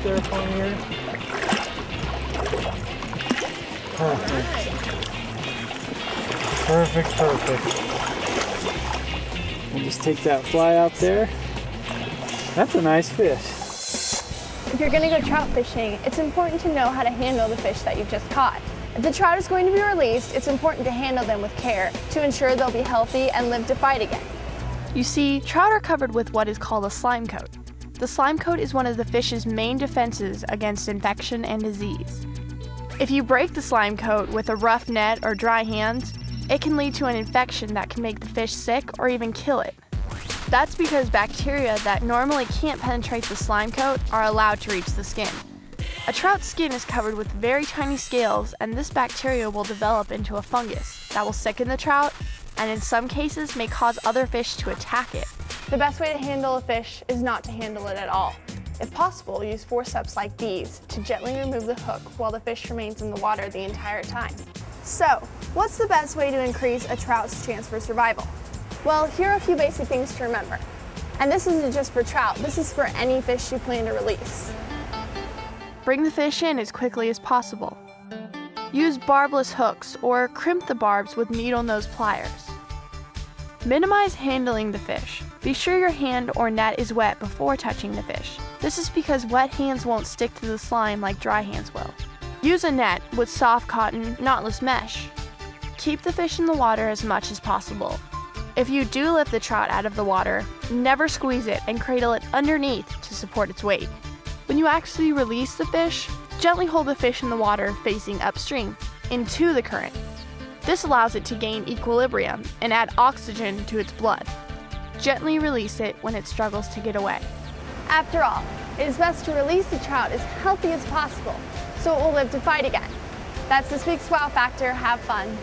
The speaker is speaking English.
there for me here? Perfect. Perfect, perfect. We'll just take that fly out there. That's a nice fish. If you're going to go trout fishing, it's important to know how to handle the fish that you've just caught. If the trout is going to be released, it's important to handle them with care to ensure they'll be healthy and live to fight again. You see, trout are covered with what is called a slime coat. The slime coat is one of the fish's main defenses against infection and disease. If you break the slime coat with a rough net or dry hands, it can lead to an infection that can make the fish sick or even kill it. That's because bacteria that normally can't penetrate the slime coat are allowed to reach the skin. A trout's skin is covered with very tiny scales, and this bacteria will develop into a fungus that will sicken the trout and in some cases may cause other fish to attack it. The best way to handle a fish is not to handle it at all. If possible, use forceps like these to gently remove the hook while the fish remains in the water the entire time. So, what's the best way to increase a trout's chance for survival? Well, here are a few basic things to remember. And this isn't just for trout, this is for any fish you plan to release. Bring the fish in as quickly as possible. Use barbless hooks or crimp the barbs with needle nose pliers. Minimize handling the fish. Be sure your hand or net is wet before touching the fish. This is because wet hands won't stick to the slime like dry hands will. Use a net with soft cotton, knotless mesh. Keep the fish in the water as much as possible. If you do lift the trout out of the water, never squeeze it and cradle it underneath to support its weight. When you actually release the fish, gently hold the fish in the water facing upstream, into the current. This allows it to gain equilibrium and add oxygen to its blood. Gently release it when it struggles to get away. After all, it is best to release the trout as healthy as possible so it will live to fight again. That's this week's Wow Factor. Have fun.